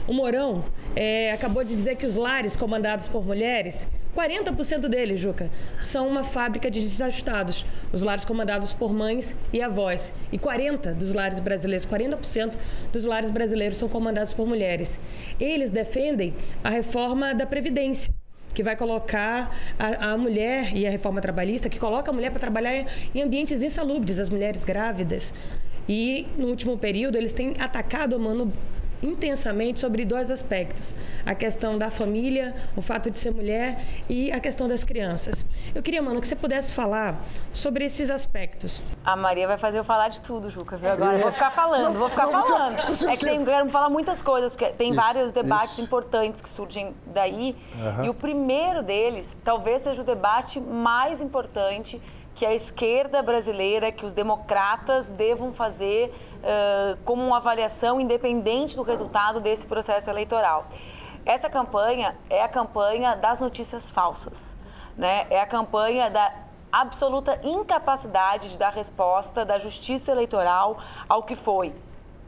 O Mourão acabou de dizer que os lares comandados por mulheres, 40% deles, Juca, são uma fábrica de desajustados. Os lares comandados por mães e avós. E 40% dos lares brasileiros são comandados por mulheres. Eles defendem a reforma da Previdência, que vai colocar a mulher, e a reforma trabalhista, que coloca a mulher para trabalhar em ambientes insalubres, as mulheres grávidas. E, no último período, eles têm atacado, Mano, intensamente sobre dois aspectos. A questão da família, o fato de ser mulher e a questão das crianças. Eu queria, Mano, que você pudesse falar sobre esses aspectos. A Maria vai fazer eu falar de tudo, Juca, viu? Agora eu vou ficar falando. É que quero falar muitas coisas, porque tem vários debates importantes que surgem daí. E o primeiro deles, talvez seja o debate mais importante que a esquerda brasileira, que os democratas devam fazer como uma avaliação independente do resultado desse processo eleitoral. Essa campanha é a campanha das notícias falsas, né? É a campanha da absoluta incapacidade de dar resposta da justiça eleitoral ao que foi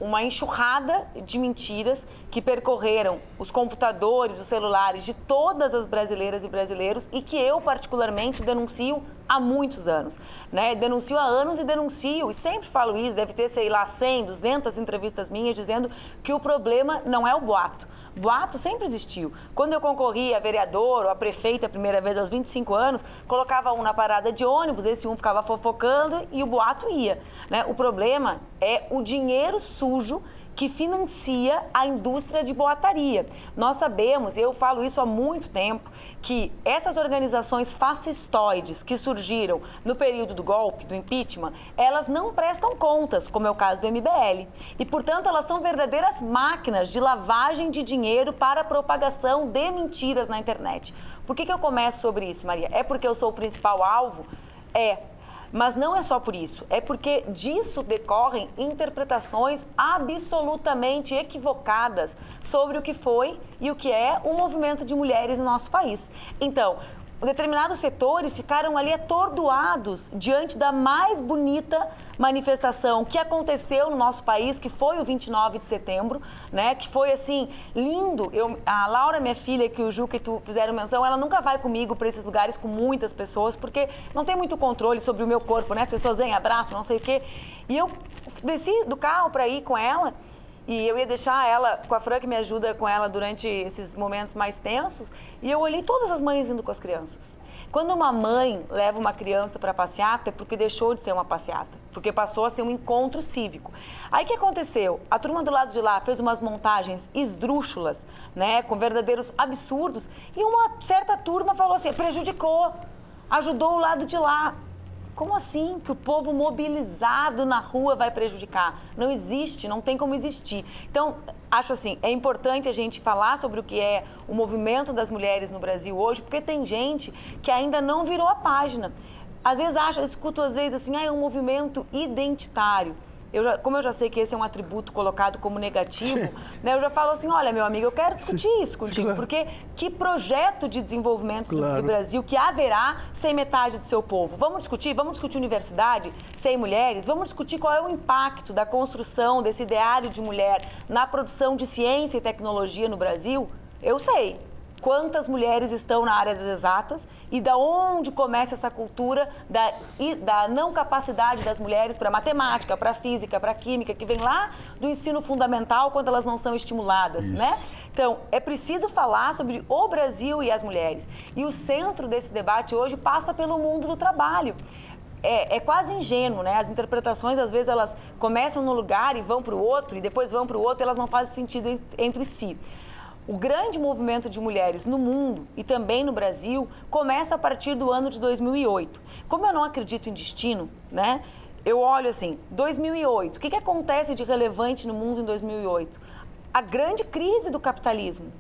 uma enxurrada de mentiras que percorreram os computadores, os celulares de todas as brasileiras e brasileiros e que eu, particularmente, denuncio há muitos anos, né? Denuncio há anos e sempre falo isso, deve ter, sei lá, 100, 200 entrevistas minhas dizendo que o problema não é o boato. Boato sempre existiu. Quando eu concorri a vereador ou a prefeita a primeira vez aos 25 anos, colocava um na parada de ônibus, esse um ficava fofocando e o boato ia, né? O problema é o dinheiro sujo que financia a indústria de boataria. Nós sabemos, e eu falo isso há muito tempo, que essas organizações fascistoides que surgiram no período do golpe, do impeachment, elas não prestam contas, como é o caso do MBL. E, portanto, elas são verdadeiras máquinas de lavagem de dinheiro para a propagação de mentiras na internet. Por que eu começo sobre isso, Maria? É porque eu sou o principal alvo? Mas não é só por isso, é porque disso decorrem interpretações absolutamente equivocadas sobre o que foi e o que é o movimento de mulheres no nosso país. Então, determinados setores ficaram ali atordoados diante da mais bonita manifestação que aconteceu no nosso país, que foi o 29 de setembro, né? Que foi, assim, lindo. A Laura, minha filha, que o Juca e tu fizeram menção, ela nunca vai comigo para esses lugares com muitas pessoas, porque não tem muito controle sobre o meu corpo, né? As pessoas vêm, abraçam, não sei o quê. E eu desci do carro para ir com ela, e eu ia deixar ela com a Fran, que me ajuda com ela durante esses momentos mais tensos, e eu olhei todas as mães indo com as crianças. Quando uma mãe leva uma criança para passeata, é porque deixou de ser uma passeata, porque passou a ser um encontro cívico. Aí o que aconteceu? A turma do lado de lá fez umas montagens esdrúxulas, né, com verdadeiros absurdos, e uma certa turma falou assim, prejudicou, ajudou o lado de lá. Como assim que o povo mobilizado na rua vai prejudicar? Não existe, não tem como existir. Então, acho assim, é importante a gente falar sobre o que é o movimento das mulheres no Brasil hoje, porque tem gente que ainda não virou a página. Às vezes eu escuto às vezes assim, é um movimento identitário. Como eu já sei que esse é um atributo colocado como negativo, né, eu já falo assim, olha, meu amigo, eu quero discutir isso contigo, claro. Porque que projeto de desenvolvimento do Brasil que haverá sem metade do seu povo? Vamos discutir universidade sem mulheres? Vamos discutir qual é o impacto da construção desse ideário de mulher na produção de ciência e tecnologia no Brasil? Eu sei quantas mulheres estão na área das exatas e da onde começa essa cultura da não capacidade das mulheres para matemática, para física, para química, que vem lá do ensino fundamental quando elas não são estimuladas, né? Então, é preciso falar sobre o Brasil e as mulheres. E o centro desse debate hoje passa pelo mundo do trabalho. É quase ingênuo, né? As interpretações, às vezes, elas começam num lugar e vão para o outro, e depois vão para o outro, e elas não fazem sentido entre si. O grande movimento de mulheres no mundo e também no Brasil começa a partir do ano de 2008. Como eu não acredito em destino, né? Eu olho assim, 2008, o que acontece de relevante no mundo em 2008? A grande crise do capitalismo.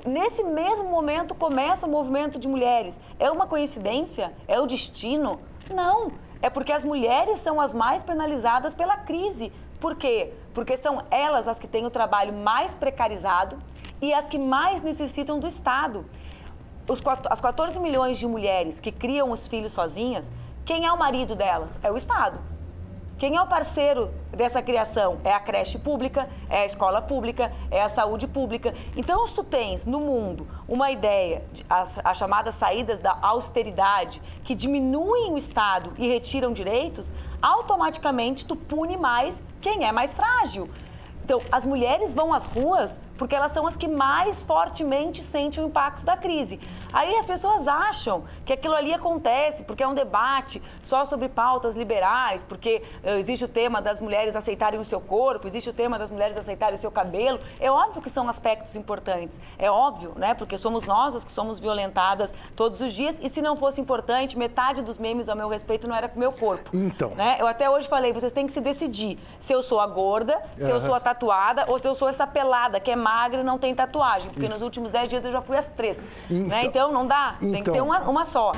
Nesse mesmo momento começa o movimento de mulheres. É uma coincidência? É o destino? Não. É porque as mulheres são as mais penalizadas pela crise. Por quê? Porque são elas as que têm o trabalho mais precarizado e as que mais necessitam do Estado. As 14 milhões de mulheres que criam os filhos sozinhas, quem é o marido delas? É o Estado. Quem é o parceiro dessa criação? É a creche pública, é a escola pública, é a saúde pública. Então, se tu tens no mundo uma ideia, as chamadas saídas da austeridade, que diminuem o Estado e retiram direitos, automaticamente tu pune mais quem é mais frágil. Então, as mulheres vão às ruas porque elas são as que mais fortemente sentem o impacto da crise. Aí as pessoas acham que aquilo ali acontece porque é um debate só sobre pautas liberais, porque existe o tema das mulheres aceitarem o seu corpo, existe o tema das mulheres aceitarem o seu cabelo. É óbvio que são aspectos importantes, é óbvio, né? Porque somos nós as que somos violentadas todos os dias, e se não fosse importante, metade dos memes a meu respeito não era com o meu corpo. Então. Né? Eu até hoje falei, vocês têm que se decidir se eu sou a gorda, se eu sou a tatuada ou se eu sou essa pelada que é magra e não tem tatuagem, porque nos últimos 10 dias eu já fui às 3. Então, né? Então não dá, tem que ter uma só.